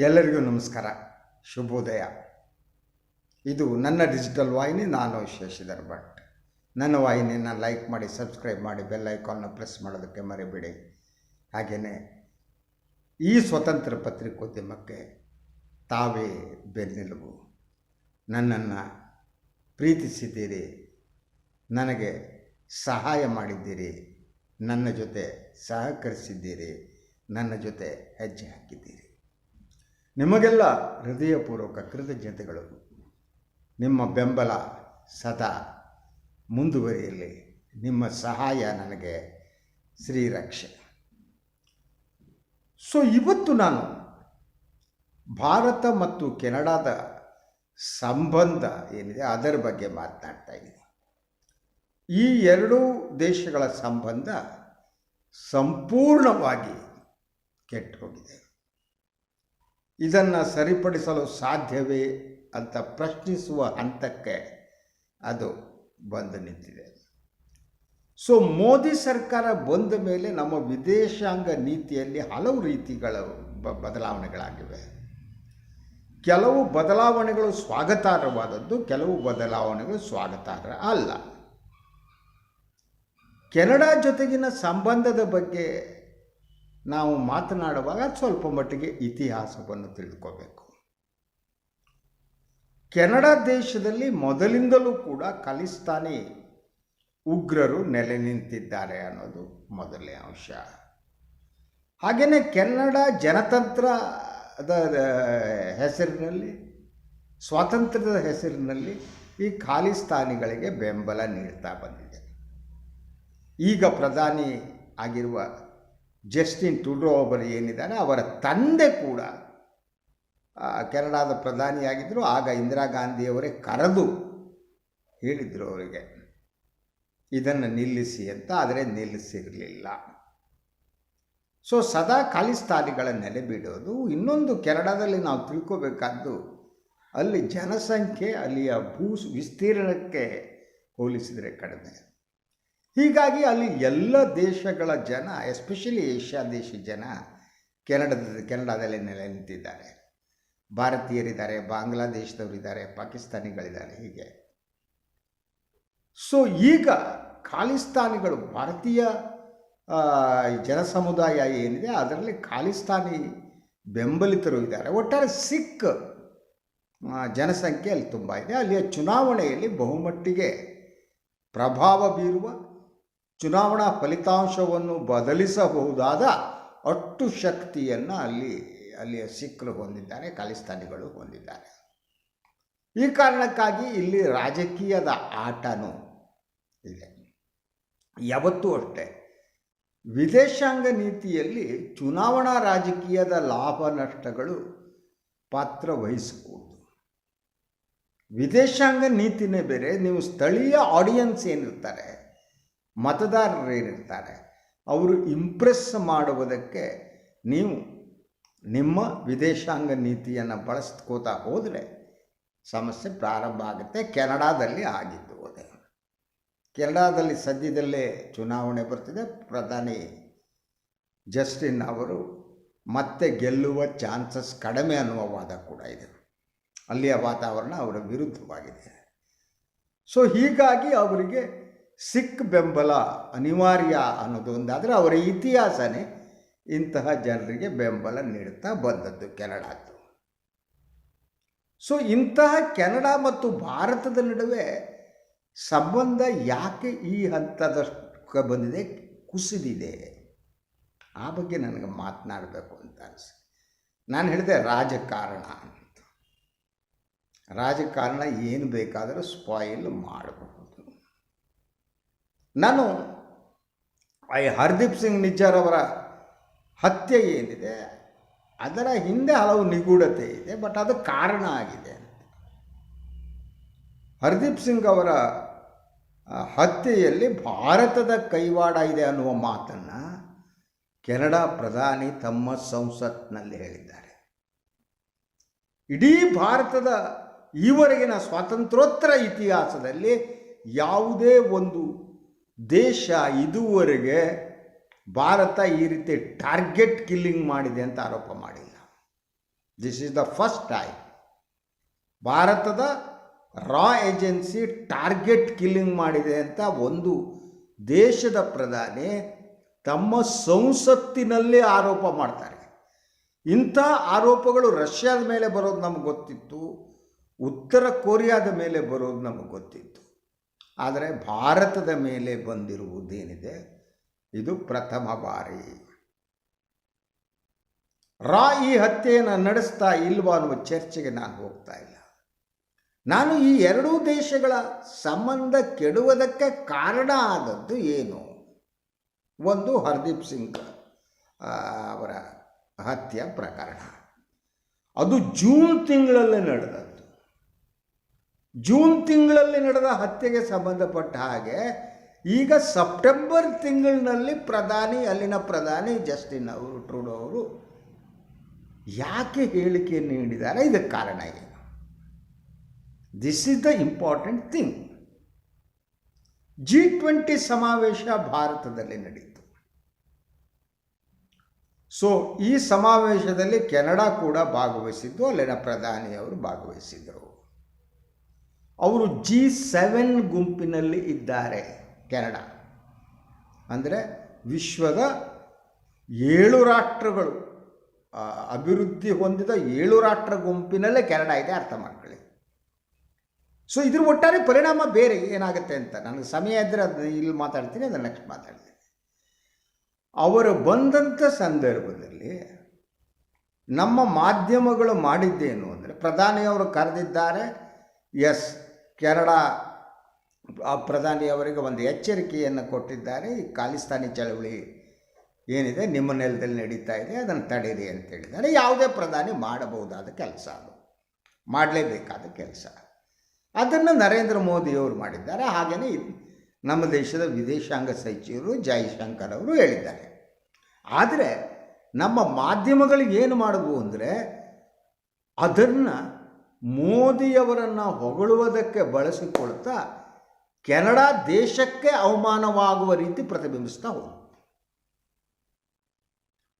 ಎಲ್ಲರಿಗೂ ನಮಸ್ಕಾರ, ಶುಭೋದಯ. ಇದು ನನ್ನ ಡಿಜಿಟಲ್ ವಾಹಿನಿ. ನಾನು ಶಶಿಧರ್ ಭಟ್. ನನ್ನ ವಾಹಿನಿಯನ್ನು ಲೈಕ್ ಮಾಡಿ, ಸಬ್ಸ್ಕ್ರೈಬ್ ಮಾಡಿ, ಬೆಲ್ ಐಕಾನ್ನ ಪ್ರೆಸ್ ಮಾಡೋದಕ್ಕೆ ಮರಿಬೇಡಿ. ಹಾಗೆಯೇ ಈ ಸ್ವತಂತ್ರ ಪತ್ರಿಕೋದ್ಯಮಕ್ಕೆ ತಾವೇ ಬೆನ್ನೆಲುಬು. ನನ್ನನ್ನು ಪ್ರೀತಿಸಿದ್ದೀರಿ, ನನಗೆ ಸಹಾಯ ಮಾಡಿದ್ದೀರಿ, ನನ್ನ ಜೊತೆ ಸಹಕರಿಸಿದ್ದೀರಿ, ನನ್ನ ಜೊತೆ ಹೆಜ್ಜೆ ಹಾಕಿದ್ದೀರಿ. ನಿಮಗೆಲ್ಲ ಹೃದಯಪೂರ್ವಕ ಕೃತಜ್ಞತೆಗಳು. ನಿಮ್ಮ ಬೆಂಬಲ ಸದಾ ಮುಂದುವರಿಯಲಿ. ನಿಮ್ಮ ಸಹಾಯ ನನಗೆ ಶ್ರೀರಕ್ಷೆ. ಇವತ್ತು ನಾನು ಭಾರತ ಮತ್ತು ಕೆನಡಾದ ಸಂಬಂಧ ಏನಿದೆ ಅದರ ಬಗ್ಗೆ ಮಾತನಾಡ್ತಾ ಇದ್ದೀನಿ. ಈ ಎರಡೂ ದೇಶಗಳ ಸಂಬಂಧ ಸಂಪೂರ್ಣವಾಗಿ ಕೆಟ್ಟು ಹೋಗಿದೆ. ಇದನ್ನು ಸರಿಪಡಿಸಲು ಸಾಧ್ಯವೇ ಅಂತ ಪ್ರಶ್ನಿಸುವ ಹಂತಕ್ಕೆ ಅದು ಬಂದು ನಿಂತಿದೆ. ಮೋದಿ ಸರ್ಕಾರ ಬಂದ ಮೇಲೆ ನಮ್ಮ ವಿದೇಶಾಂಗ ನೀತಿಯಲ್ಲಿ ಹಲವು ರೀತಿಗಳ ಬದಲಾವಣೆಗಳಾಗಿವೆ. ಕೆಲವು ಬದಲಾವಣೆಗಳು ಸ್ವಾಗತಾರ್ಹವಾದದ್ದು, ಕೆಲವು ಬದಲಾವಣೆಗಳು ಸ್ವಾಗತಾರ್ಹ ಅಲ್ಲ. ಕೆನಡಾ ಜೊತೆಗಿನ ಸಂಬಂಧದ ಬಗ್ಗೆ ನಾವು ಮಾತನಾಡುವಾಗ ಸ್ವಲ್ಪ ಮಟ್ಟಿಗೆ ಇತಿಹಾಸವನ್ನು ತಿಳ್ಕೋಬೇಕು. ಕೆನಡಾ ದೇಶದಲ್ಲಿ ಮೊದಲಿಂದಲೂ ಕೂಡ ಖಲಿಸ್ತಾನಿ ಉಗ್ರರು ನೆಲೆ ನಿಂತಿದ್ದಾರೆ ಅನ್ನೋದು ಮೊದಲನೇ ಅಂಶ. ಹಾಗೆಯೇ ಕೆನಡಾ ಜನತಂತ್ರದ ಹೆಸರಿನಲ್ಲಿ, ಸ್ವಾತಂತ್ರ್ಯದ ಹೆಸರಿನಲ್ಲಿ ಈ ಖಾಲಿಸ್ತಾನಿಗಳಿಗೆ ಬೆಂಬಲ ನೀಡ್ತಾ ಬಂದಿದೆ. ಈಗ ಪ್ರಧಾನಿ ಆಗಿರುವ ಜಸ್ಟಿನ್ ಟ್ರೂಡೋ ಅವರು ಏನಿದ್ದಾರೆ, ಅವರ ತಂದೆ ಕೂಡ ಕೆನಡಾದ ಪ್ರಧಾನಿಯಾಗಿದ್ದರು. ಆಗ ಇಂದಿರಾ ಗಾಂಧಿಯವರೇ ಕರೆದು ಹೇಳಿದರು ಅವರಿಗೆ ಇದನ್ನು ನಿಲ್ಲಿಸಿ ಅಂತ. ಆದರೆ ನಿಲ್ಲಿಸಿರಲಿಲ್ಲ. ಸದಾ ಖಾಲಿಸ್ತಾನಿಗಳ ನೆಲೆ ಬಿಡೋದು. ಇನ್ನೊಂದು ಕೆನಡಾದಲ್ಲಿ ನಾವು ತಿಳ್ಕೋಬೇಕಾದ್ದು, ಅಲ್ಲಿ ಜನಸಂಖ್ಯೆ ಅಲ್ಲಿಯ ವಿಸ್ತೀರ್ಣಕ್ಕೆ ಹೋಲಿಸಿದರೆ ಕಡಿಮೆ. ಹೀಗಾಗಿ ಅಲ್ಲಿ ಎಲ್ಲ ದೇಶಗಳ ಜನ, ಎಸ್ಪೆಷಲಿ ಏಷ್ಯಾ ದೇಶದ ಜನ ಕೆನಡಾದಲ್ಲಿ ನೆಲೆ ನಿಂತಿದ್ದಾರೆ. ಭಾರತೀಯರಿದ್ದಾರೆ, ಬಾಂಗ್ಲಾದೇಶದವರಿದ್ದಾರೆ, ಪಾಕಿಸ್ತಾನಿಗಳಿದ್ದಾರೆ. ಹೀಗೆ ಈಗ ಖಾಲಿಸ್ತಾನಿಗಳು, ಭಾರತೀಯ ಜನಸಮುದಾಯ ಏನಿದೆ ಅದರಲ್ಲಿ ಖಾಲಿಸ್ತಾನಿ ಬೆಂಬಲಿತರು ಇದ್ದಾರೆ. ಒಟ್ಟಾರೆ ಸಿಖ್ ಜನಸಂಖ್ಯೆ ಅಲ್ಲಿ ತುಂಬ ಇದೆ. ಅಲ್ಲಿಯ ಚುನಾವಣೆಯಲ್ಲಿ ಬಹುಮಟ್ಟಿಗೆ ಪ್ರಭಾವ ಬೀರುವ, ಚುನಾವಣಾ ಫಲಿತಾಂಶವನ್ನು ಬದಲಿಸಬಹುದಾದ ಅಷ್ಟು ಶಕ್ತಿಯನ್ನು ಅಲ್ಲಿಯ ಸಿಖ್ರು ಹೊಂದಿದ್ದಾರೆ, ಖಾಲಿಸ್ತಾನಿಗಳು ಹೊಂದಿದ್ದಾರೆ. ಈ ಕಾರಣಕ್ಕಾಗಿ ಇಲ್ಲಿ ರಾಜಕೀಯದ ಆಟನೂ ಇದೆ. ಯಾವತ್ತೂ ಅಷ್ಟೇ ವಿದೇಶಾಂಗ ನೀತಿಯಲ್ಲಿ ಚುನಾವಣಾ ರಾಜಕೀಯದ ಲಾಭ ನಷ್ಟಗಳು ಪಾತ್ರ ವಹಿಸಬಹುದು. ವಿದೇಶಾಂಗ ನೀತಿನೇ ಬೇರೆ. ನೀವು ಸ್ಥಳೀಯ ಆಡಿಯನ್ಸ್ ಏನಿರ್ತಾರೆ, ಮತದಾರರು ಏನಿರ್ತಾರೆ, ಅವರು ಇಂಪ್ರೆಸ್ ಮಾಡುವುದಕ್ಕೆ ನೀವು ನಿಮ್ಮ ವಿದೇಶಾಂಗ ನೀತಿಯನ್ನು ಬಳಸ್ಕೋತಾ ಹೋದರೆ ಸಮಸ್ಯೆ ಪ್ರಾರಂಭ ಆಗುತ್ತೆ. ಕೆನಡಾದಲ್ಲಿ ಆಗಿದ್ದು ಅದೇ. ಕೆನಡಾದಲ್ಲಿ ಸದ್ಯದಲ್ಲೇ ಚುನಾವಣೆ ಬರ್ತಿದೆ. ಪ್ರಧಾನಿ ಜಸ್ಟಿನ್ ಅವರು ಮತ್ತೆ ಗೆಲ್ಲುವ ಚಾನ್ಸಸ್ ಕಡಿಮೆ ಅನ್ನುವ ವಾದ ಕೂಡ ಇದೆ. ಅಲ್ಲಿಯ ವಾತಾವರಣ ಅವರ ವಿರುದ್ಧವಾಗಿದೆ. ಹೀಗಾಗಿ ಅವರಿಗೆ ಸಿಖ್ ಬೆಂಬಲ ಅನಿವಾರ್ಯ ಅನ್ನೋದು ಒಂದಾದರೆ, ಅವರ ಇತಿಹಾಸನೇ ಇಂತಹ ಜನರಿಗೆ ಬೆಂಬಲ ನೀಡುತ್ತಾ ಬಂದದ್ದು ಕೆನಡಾದ್ದು. ಇಂತಹ ಕೆನಡಾ ಮತ್ತು ಭಾರತದ ನಡುವೆ ಸಂಬಂಧ ಯಾಕೆ ಈ ಹಂತದಷ್ಟು ಬಂದಿದೆ, ಕುಸಿದಿದೆ, ಆ ಬಗ್ಗೆ ನನಗೆ ಮಾತನಾಡಬೇಕು ಅಂತ ಅನಿಸಿ. ನಾನು ಹೇಳಿದೆ ರಾಜಕಾರಣ ಅಂತ. ರಾಜಕಾರಣ ಏನು ಬೇಕಾದರೂ ಸ್ಪಾಯಿಲ್ ಮಾಡಬಹುದು. ನಾನು ಹರ್ದೀಪ್ ಸಿಂಗ್ ನಿಜ್ಜರ್ ಅವರ ಹತ್ಯೆ ಏನಿದೆ ಅದರ ಹಿಂದೆ ಹಲವು ನಿಗೂಢತೆ ಇದೆ, ಬಟ್ ಅದು ಕಾರಣ ಆಗಿದೆ. ಹರ್ದೀಪ್ ಸಿಂಗ್ ಅವರ ಹತ್ಯೆಯಲ್ಲಿ ಭಾರತದ ಕೈವಾಡ ಇದೆ ಅನ್ನುವ ಮಾತನ್ನು ಕೆನಡಾ ಪ್ರಧಾನಿ ತಮ್ಮ ಸಂಸತ್ನಲ್ಲಿ ಹೇಳಿದ್ದಾರೆ. ಇಡೀ ಭಾರತದ ಈವರೆಗಿನ ಸ್ವಾತಂತ್ರ್ಯೋತ್ತರ ಇತಿಹಾಸದಲ್ಲಿ ಯಾವುದೇ ಒಂದು ದೇಶ ಇದುವರೆಗೆ ಭಾರತ ಈ ರೀತಿ ಟಾರ್ಗೆಟ್ ಕಿಲ್ಲಿಂಗ್ ಮಾಡಿದೆ ಅಂತ ಆರೋಪ ಮಾಡಿಲ್ಲ. This is the first time ಭಾರತದ ರಾ ಏಜೆನ್ಸಿ ಟಾರ್ಗೆಟ್ ಕಿಲ್ಲಿಂಗ್ ಮಾಡಿದೆ ಅಂತ ಒಂದು ದೇಶದ ಪ್ರಧಾನಿ ತಮ್ಮ ಸಂಸತ್ತಿನಲ್ಲಿ ಆರೋಪ ಮಾಡ್ತಾರೆ. ಇಂಥ ಆರೋಪಗಳು ರಷ್ಯಾದ ಮೇಲೆ ಬರೋದು ನಮಗೆ ಗೊತ್ತಿತ್ತು, ಉತ್ತರ ಕೊರಿಯಾದ ಮೇಲೆ ಬರೋದು ನಮಗೆ ಗೊತ್ತಿತ್ತು. ಆದರೆ ಭಾರತದ ಮೇಲೆ ಬಂದಿರುವುದೇನಿದೆ ಇದು ಪ್ರಥಮ ಬಾರಿ. ರಾ ಈ ಹತ್ಯೆಯನ್ನು ನಡೆಸ್ತಾ ಇಲ್ವಾ ಅನ್ನುವ ಚರ್ಚೆಗೆ ನಾನು ಹೋಗ್ತಾ ಇಲ್ಲ. ನಾನು ಈ ಎರಡೂ ದೇಶಗಳ ಸಂಬಂಧ ಕೆಡುವುದಕ್ಕೆ ಕಾರಣ ಆದದ್ದು ಏನು? ಒಂದು ಹರ್ದೀಪ್ ಸಿಂಗ್ ಅವರ ಹತ್ಯೆ ಪ್ರಕರಣ, ಅದು ಜೂನ್ ತಿಂಗಳಲ್ಲಿ ನಡೆದದ್ದು. ಜೂನ್ ತಿಂಗಳಲ್ಲಿ ನಡೆದ ಹತ್ಯೆಗೆ ಸಂಬಂಧಪಟ್ಟ ಹಾಗೆ ಈಗ ಸೆಪ್ಟೆಂಬರ್ ತಿಂಗಳಿನಲ್ಲಿ ಅಲ್ಲಿನ ಪ್ರಧಾನಿ ಜಸ್ಟಿನ್ ಟ್ರೂಡೋ ಅವರು ಯಾಕೆ ಹೇಳಿಕೆಯನ್ನು ನೀಡಿದ್ದಾರೆ? ಇದಕ್ಕೆ ಕಾರಣ ಏನು? This is the important thing. G20 ಸಮಾವೇಶ ಭಾರತದಲ್ಲಿ ನಡೆಯಿತು. ಸೊ ಈ ಸಮಾವೇಶದಲ್ಲಿ ಕೆನಡಾ ಕೂಡ ಭಾಗವಹಿಸಿದ್ದು, ಅಲ್ಲಿನ ಪ್ರಧಾನಿಯವರು ಭಾಗವಹಿಸಿದರು. ಅವರು G7 ಗುಂಪಿನಲ್ಲಿ ಇದ್ದಾರೆ. ಕೆನಡಾ ಅಂದರೆ ವಿಶ್ವದ 7 ರಾಷ್ಟ್ರಗಳು, ಅಭಿವೃದ್ಧಿ ಹೊಂದಿದ 7 ರಾಷ್ಟ್ರ ಗುಂಪಿನಲ್ಲೇ ಕೆನಡಾ ಇದೆ, ಅರ್ಥ ಮಾಡ್ಕೊಳ್ಳಿ. ಸೊ ಇದ್ರ ಒಟ್ಟಾರೆ ಪರಿಣಾಮ ಬೇರೆ ಏನಾಗುತ್ತೆ ಅಂತ ನನಗೆ ಸಮಯ ಇದ್ದರೆ ಅದು ಇಲ್ಲಿ ಮಾತಾಡ್ತೀನಿ, ಅದನ್ನು ನೆಕ್ಸ್ಟ್ ಮಾತಾಡ್ತೀನಿ. ಅವರು ಬಂದಂಥ ಸಂದರ್ಭದಲ್ಲಿ ನಮ್ಮ ಮಾಧ್ಯಮಗಳು ಮಾಡಿದ್ದೇನು ಅಂದರೆ, ಪ್ರಧಾನಿಯವರು ಕರೆದಿದ್ದಾರೆ, ಎಸ್, ಕೆನಡಾ ಪ್ರಧಾನಿಯವರಿಗೆ ಒಂದು ಎಚ್ಚರಿಕೆಯನ್ನು ಕೊಟ್ಟಿದ್ದಾರೆ, ಈ ಖಾಲಿಸ್ತಾನಿ ಚಳವಳಿ ಏನಿದೆ ನಿಮ್ಮ ನೆಲದಲ್ಲಿ ನಡೀತಾ ಇದೆ, ಅದನ್ನು ತಡೀರಿ ಅಂತ ಹೇಳಿದ್ದಾರೆ. ಯಾವುದೇ ಪ್ರಧಾನಿ ಮಾಡಬಹುದಾದ ಕೆಲಸ, ಅದು ಮಾಡಲೇಬೇಕಾದ ಕೆಲಸ. ಅದನ್ನು ನರೇಂದ್ರ ಮೋದಿಯವರು ಮಾಡಿದ್ದಾರೆ. ಹಾಗೆಯೇ ನಮ್ಮ ದೇಶದ ವಿದೇಶಾಂಗ ಸಚಿವರು ಜೈಶಂಕರ್ ಅವರು ಹೇಳಿದ್ದಾರೆ. ಆದರೆ ನಮ್ಮ ಮಾಧ್ಯಮಗಳು ಏನು ಮಾಡಿದ್ವು ಅಂದರೆ, ಅದನ್ನು ಮೋದಿಯವರನ್ನು ಹೊಗಳುವುದಕ್ಕೆ ಬಳಸಿಕೊಳ್ತಾ ಕೆನಡಾ ದೇಶಕ್ಕೆ ಅವಮಾನವಾಗುವ ರೀತಿ ಪ್ರತಿಬಿಂಬಿಸ್ತಾ ಹೋದರು.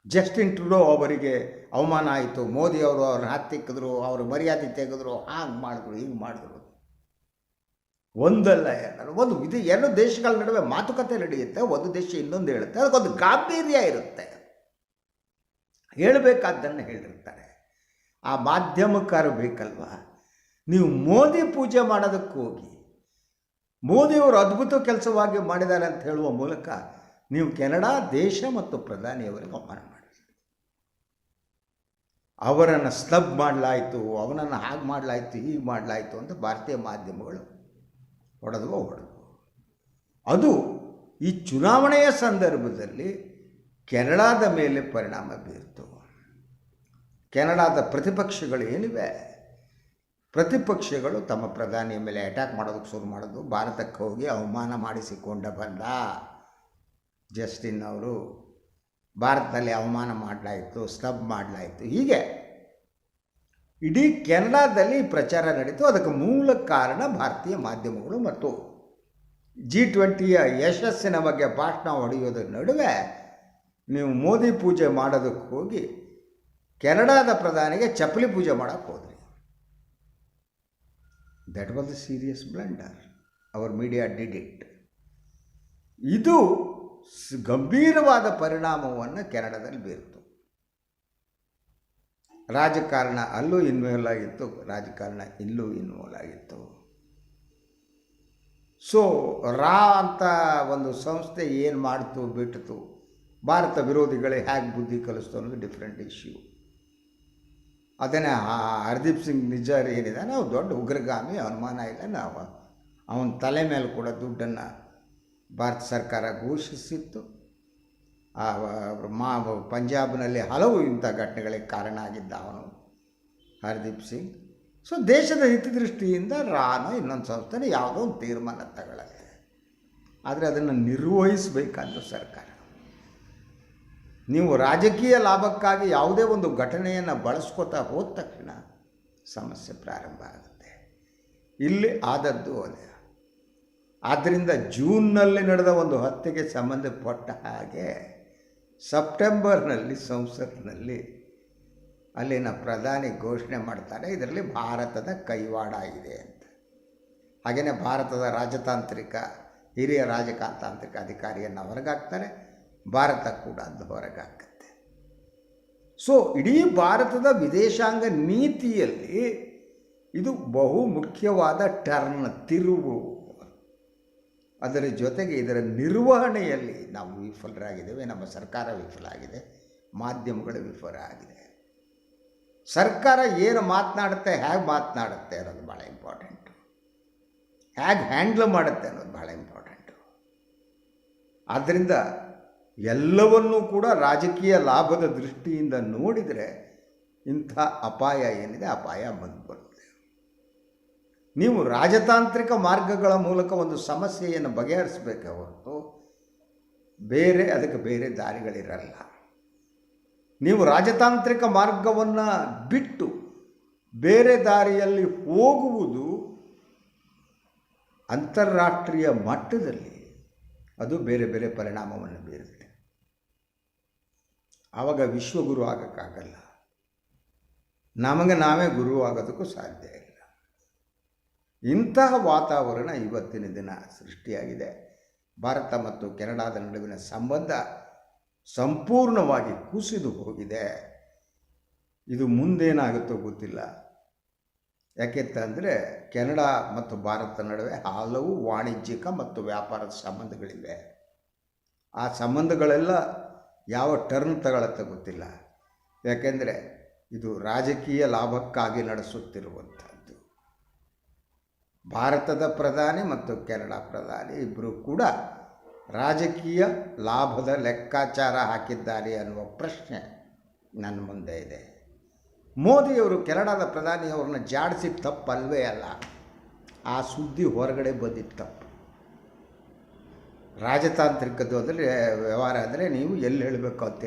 ಜಸ್ಟಿನ್ ಟ್ರೂಡೋ ಅವರಿಗೆ ಅವಮಾನ ಆಯಿತು, ಮೋದಿಯವರು ಅವ್ರನ್ನ ಹತ್ತಿಕ್ಕಿದ್ರು, ಅವರು ಮರ್ಯಾದೆ ತೆಗೆದ್ರು, ಹಾಗೆ ಮಾಡಿದ್ರು, ಹೀಗೆ ಮಾಡಿದ್ರು. ಒಂದಲ್ಲ ಎರಡು ಎರಡು ದೇಶಗಳ ನಡುವೆ ಮಾತುಕತೆ ನಡೆಯುತ್ತೆ, ಒಂದು ದೇಶ ಇನ್ನೊಂದು ಹೇಳುತ್ತೆ, ಅದಕ್ಕೊಂದು ಗಾಂಭೀರ್ಯ ಇರುತ್ತೆ, ಹೇಳಬೇಕಾದ್ದನ್ನು ಹೇಳಿರ್ತಾರೆ. ಆ ಮಾಧ್ಯಮಕಾರು ಬೇಕಲ್ವಾ? ನೀವು ಮೋದಿ ಪೂಜೆ ಮಾಡೋದಕ್ಕೆ ಹೋಗಿ ಮೋದಿಯವರು ಅದ್ಭುತ ಕೆಲಸವಾಗಿ ಮಾಡಿದ್ದಾರೆ ಅಂತ ಹೇಳುವ ಮೂಲಕ ನೀವು ಕೆನಡಾ ದೇಶ ಮತ್ತು ಪ್ರಧಾನಿಯವರಿಗೆ ಅವಮಾನ ಮಾಡಿರಿ. ಅವರನ್ನು ಸ್ನಬ್ ಮಾಡಲಾಯಿತು, ಅವನನ್ನು ಹಾಗೆ ಮಾಡಲಾಯಿತು, ಹೀಗೆ ಮಾಡಲಾಯಿತು ಅಂತ ಭಾರತೀಯ ಮಾಧ್ಯಮಗಳು ಹೊಡೆದು. ಅದು ಈ ಚುನಾವಣೆಯ ಸಂದರ್ಭದಲ್ಲಿ ಕೆನಡಾದ ಮೇಲೆ ಪರಿಣಾಮ ಬೀರ್ತು. ಕೆನಡಾದ ಪ್ರತಿಪಕ್ಷಗಳು ಏನಿವೆ, ಪ್ರತಿಪಕ್ಷಗಳು ತಮ್ಮ ಪ್ರಧಾನಿಯ ಮೇಲೆ ಅಟ್ಯಾಕ್ ಮಾಡೋದಕ್ಕೆ ಶುರು ಮಾಡೋದು. ಭಾರತಕ್ಕೆ ಹೋಗಿ ಅವಮಾನ ಮಾಡಿಸಿಕೊಂಡ ಬಂದ ಜಸ್ಟಿನ್ ಅವರು ಭಾರತದಲ್ಲಿ ಅವಮಾನ ಮಾಡಲಾಯಿತು, ಸ್ನಬ್ ಮಾಡಲಾಯಿತು, ಹೀಗೆ ಇಡೀ ಕೆನಡಾದಲ್ಲಿ ಪ್ರಚಾರ ನಡೀತು. ಅದಕ್ಕೆ ಮೂಲ ಕಾರಣ ಭಾರತೀಯ ಮಾಧ್ಯಮಗಳು ಮತ್ತು G20ಯ ಯಶಸ್ಸಿನ ಬಗ್ಗೆ ಭಾಷಣ ಹೊಡೆಯೋದ್ರ ನಡುವೆ ನೀವು ಮೋದಿ ಪೂಜೆ ಮಾಡೋದಕ್ಕೆ ಹೋಗಿ ಕೆನಡಾದ ಪ್ರಧಾನಿಗೆ ಚಪ್ಪಲಿ ಪೂಜೆ ಮಾಡೋಕ್ಕೆ ಹೋದ್ರಿ. That was the serious blunder. Our media did it. ಇದು ಗಂಭೀರವಾದ ಪರಿಣಾಮವನ್ನು ಕೆನಡಾದಲ್ಲಿ ಬೀರಿತು. ರಾಜಕಾರಣ ಅಲ್ಲೂ ಇನ್ವಾಲ್ವ್ ಆಗಿತ್ತು, ರಾಜಕಾರಣ ಇಲ್ಲೂ ಇನ್ವಾಲ್ವ್ ಆಗಿತ್ತು. ಸೊ ರಾ ಅಂತ ಒಂದು ಸಂಸ್ಥೆ ಏನು ಮಾಡ್ತು ಬಿಟ್ಟಿತು, ಭಾರತ ವಿರೋಧಿಗಳೇ ಹೇಗೆ ಬುದ್ಧಿ ಕಲಿಸ್ತು ಅನ್ನೋದು ಡಿಫ್ರೆಂಟ್ ಇಶ್ಯೂ. ಅದನ್ನೇ ಹರ್ದೀಪ್ ಸಿಂಗ್ ನಿಜ್ಜರ್ ಏನಿದೆ, ನಾವು ದೊಡ್ಡ ಉಗ್ರಗಾಮಿ, ಅನುಮಾನ ಇಲ್ಲ. ನಾವು ಅವನ ತಲೆ ಮೇಲೆ ಕೂಡ ದುಡ್ಡನ್ನು ಭಾರತ ಸರ್ಕಾರ ಘೋಷಿಸಿತ್ತು. ಪಂಜಾಬ್ನಲ್ಲಿ ಹಲವು ಇಂಥ ಘಟನೆಗಳಿಗೆ ಕಾರಣ ಆಗಿದ್ದ ಅವನು ಹರ್ದೀಪ್ ಸಿಂಗ್. ಸೊ ದೇಶದ ಹಿತದೃಷ್ಟಿಯಿಂದ ರಾನೋ ಇನ್ನೊಂದು ಸಂಸ್ಥೆನೇ ಯಾವುದೋ ಒಂದು ತೀರ್ಮಾನ ತಗೊಳ್ಳತ್ತೆ, ಆದರೆ ಅದನ್ನು ನಿರ್ವಹಿಸಬೇಕಾದ್ದು ಸರ್ಕಾರ. ನೀವು ರಾಜಕೀಯ ಲಾಭಕ್ಕಾಗಿ ಯಾವುದೇ ಒಂದು ಘಟನೆಯನ್ನು ಬಳಸ್ಕೋತಾ ಹೋದ ತಕ್ಷಣ ಸಮಸ್ಯೆ ಪ್ರಾರಂಭ ಆಗುತ್ತೆ. ಇಲ್ಲಿ ಆದದ್ದು ಅದೇ. ಆದ್ದರಿಂದ ಜೂನ್ನಲ್ಲಿ ನಡೆದ ಒಂದು ಹತ್ಯೆಗೆ ಸಂಬಂಧಪಟ್ಟ ಹಾಗೆ ಸೆಪ್ಟೆಂಬರ್ನಲ್ಲಿ ಸಂಸತ್ನಲ್ಲಿ ಅಲ್ಲಿನ ಪ್ರಧಾನಿ ಘೋಷಣೆ ಮಾಡ್ತಾರೆ, ಇದರಲ್ಲಿ ಭಾರತದ ಕೈವಾಡ ಇದೆ ಅಂತ. ಹಾಗೆಯೇ ಭಾರತದ ಹಿರಿಯ ರಾಜತಾಂತ್ರಿಕ ಅಧಿಕಾರಿಯನ್ನು ಹೊರಗಾಕ್ತಾರೆ, ಭಾರತ ಕೂಡ ಅದು ಹೊರಗಾಕತ್ತೆ. ಸೊ ಇಡೀ ಭಾರತದ ವಿದೇಶಾಂಗ ನೀತಿಯಲ್ಲಿ ಇದು ಬಹು ಮುಖ್ಯವಾದ ತಿರುವು. ಅದರ ಜೊತೆಗೆ ಇದರ ನಿರ್ವಹಣೆಯಲ್ಲಿ ನಾವು ವಿಫಲರಾಗಿದ್ದೇವೆ, ನಮ್ಮ ಸರ್ಕಾರ ವಿಫಲ ಆಗಿದೆ, ಮಾಧ್ಯಮಗಳು ವಿಫಲ ಆಗಿದೆ. ಸರ್ಕಾರ ಏನು ಮಾತನಾಡುತ್ತೆ, ಹೇಗೆ ಮಾತನಾಡುತ್ತೆ ಅನ್ನೋದು ಭಾಳ ಇಂಪಾರ್ಟೆಂಟು, ಹೇಗೆ ಹ್ಯಾಂಡ್ಲ್ ಮಾಡುತ್ತೆ ಅನ್ನೋದು ಭಾಳ ಇಂಪಾರ್ಟೆಂಟು. ಆದ್ದರಿಂದ ಎಲ್ಲವನ್ನೂ ಕೂಡ ರಾಜಕೀಯ ಲಾಭದ ದೃಷ್ಟಿಯಿಂದ ನೋಡಿದರೆ ಇಂಥ ಅಪಾಯ ಏನಿದೆ, ಅಪಾಯ ಬಂದು ಬರುತ್ತೆ. ನೀವು ರಾಜತಾಂತ್ರಿಕ ಮಾರ್ಗಗಳ ಮೂಲಕ ಒಂದು ಸಮಸ್ಯೆಯನ್ನು ಬಗೆಹರಿಸಬೇಕೇ ಹೊರತು ಅದಕ್ಕೆ ಬೇರೆ ದಾರಿಗಳಿರಲ್ಲ. ನೀವು ರಾಜತಾಂತ್ರಿಕ ಮಾರ್ಗವನ್ನು ಬಿಟ್ಟು ಬೇರೆ ದಾರಿಯಲ್ಲಿ ಹೋಗುವುದು ಅಂತಾರಾಷ್ಟ್ರೀಯ ಮಟ್ಟದಲ್ಲಿ ಅದು ಬೇರೆ ಬೇರೆ ಪರಿಣಾಮವನ್ನು ಬೀರುತ್ತೆ. ಆವಾಗ ವಿಶ್ವಗುರು ಆಗೋಕ್ಕಾಗಲ್ಲ, ನಮಗೆ ನಾವೇ ಗುರು ಆಗೋದಕ್ಕೂ ಸಾಧ್ಯ ಇಲ್ಲ. ಇಂತಹ ವಾತಾವರಣ ಇವತ್ತಿನ ದಿನ ಸೃಷ್ಟಿಯಾಗಿದೆ. ಭಾರತ ಮತ್ತು ಕೆನಡಾದ ನಡುವಿನ ಸಂಬಂಧ ಸಂಪೂರ್ಣವಾಗಿ ಕುಸಿದು ಹೋಗಿದೆ. ಇದು ಮುಂದೇನಾಗುತ್ತೋ ಗೊತ್ತಿಲ್ಲ. ಯಾಕೆಂತಂದರೆ ಕೆನಡಾ ಮತ್ತು ಭಾರತ ನಡುವೆ ಹಲವು ವಾಣಿಜ್ಯಿಕ ಮತ್ತು ವ್ಯಾಪಾರದ ಸಂಬಂಧಗಳಿವೆ. ಆ ಸಂಬಂಧಗಳೆಲ್ಲ ಯಾವ ಟರ್ನ್ ತಗೊಳುತ್ತೆ ಗೊತ್ತಿಲ್ಲ. ಯಾಕೆಂದರೆ ಇದು ರಾಜಕೀಯ ಲಾಭಕ್ಕಾಗಿ ನಡೆಸುತ್ತಿರುವಂಥದ್ದು. ಭಾರತದ ಪ್ರಧಾನಿ ಮತ್ತು ಕೆನಡಾ ಪ್ರಧಾನಿ ಇಬ್ಬರು ಕೂಡ ರಾಜಕೀಯ ಲಾಭದ ಲೆಕ್ಕಾಚಾರ ಹಾಕಿದ್ದಾರೆ ಅನ್ನುವ ಪ್ರಶ್ನೆ ನನ್ನ ಮುಂದೆ ಇದೆ. ಮೋದಿಯವರು ಕೆನಡಾದ ಪ್ರಧಾನಿಯವ್ರನ್ನ ಜಾಡಿಸಿ ತಪ್ಪಲ್ವೇ ಅಲ್ಲ, ಆ ಸುದ್ದಿ ಹೊರಗಡೆ ಬಂದಿದ್ದು ತಪ್ಪು. ರಾಜತಾಂತ್ರಿಕದ್ದು ಅಂದರೆ ವ್ಯವಹಾರ ಅಂದರೆ ನೀವು ಎಲ್ಲಿ ಹೇಳಬೇಕು ಅಂತ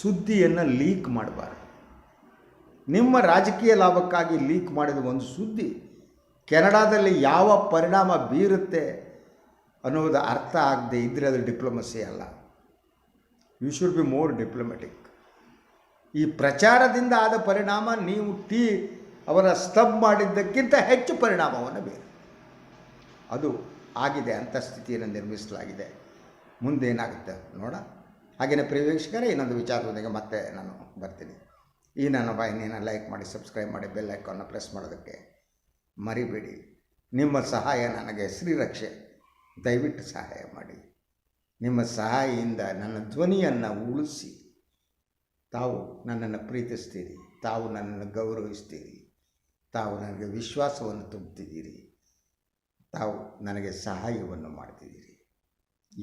ಸುದ್ದಿಯನ್ನು ಲೀಕ್ ಮಾಡಬಾರ್ದು. ನಿಮ್ಮ ರಾಜಕೀಯ ಲಾಭಕ್ಕಾಗಿ ಲೀಕ್ ಮಾಡಿದ ಒಂದು ಸುದ್ದಿ ಕೆನಡಾದಲ್ಲಿ ಯಾವ ಪರಿಣಾಮ ಬೀರುತ್ತೆ ಅನ್ನೋದು ಅರ್ಥ ಆಗದೆ ಇದ್ದರೆ ಅದು ಡಿಪ್ಲೊಮಸಿ ಅಲ್ಲ. You should be more diplomatic. ಈ ಪ್ರಚಾರದಿಂದ ಆದ ಪರಿಣಾಮ ನೀವು ಅವರ ಸ್ತಬ್ ಮಾಡಿದ್ದಕ್ಕಿಂತ ಹೆಚ್ಚು ಪರಿಣಾಮವನ್ನು ಬೀರು. ಅದು ಆಗಿದೆ, ಅಂಥ ಸ್ಥಿತಿಯನ್ನು ನಿರ್ಮಿಸಲಾಗಿದೆ. ಮುಂದೇನಾಗುತ್ತೆ ನೋಡ. ಹಾಗೆಯೇ ಪ್ರಿಯ ವೀಕ್ಷಕರೇ, ಇನ್ನೊಂದು ವಿಚಾರದೊಂದಿಗೆ ಮತ್ತೆ ನಾನು ಬರ್ತೀನಿ. ಈ ನನ್ನ ವಾಹಿನಿಯನ್ನು ಲೈಕ್ ಮಾಡಿ, ಸಬ್ಸ್ಕ್ರೈಬ್ ಮಾಡಿ, ಬೆಲ್ ಐಕಾನ್ನ ಪ್ರೆಸ್ ಮಾಡೋದಕ್ಕೆ ಮರಿಬೇಡಿ. ನಿಮ್ಮ ಸಹಾಯ ನನಗೆ ಶ್ರೀರಕ್ಷೆ. ದಯವಿಟ್ಟು ಸಹಾಯ ಮಾಡಿ. ನಿಮ್ಮ ಸಹಾಯದಿಂದ ನನ್ನ ಧ್ವನಿಯನ್ನು ಉಳಿಸಿ ತಾವು ನನ್ನನ್ನು ಪ್ರೀತಿಸ್ತೀರಿ, ತಾವು ನನ್ನನ್ನು ಗೌರವಿಸ್ತೀರಿ, ತಾವು ನನಗೆ ವಿಶ್ವಾಸವನ್ನು ತುಂಬುತ್ತಿದ್ದೀರಿ, ತಾವು ನನಗೆ ಸಹಾಯವನ್ನು ಮಾಡ್ತಿದ್ದೀರಿ.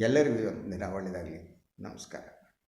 ಎಲ್ಲರಿಗೂ ಒಂದು ದಿನ ಒಳ್ಳೆಯದಾಗಲಿ. ನಮಸ್ಕಾರ.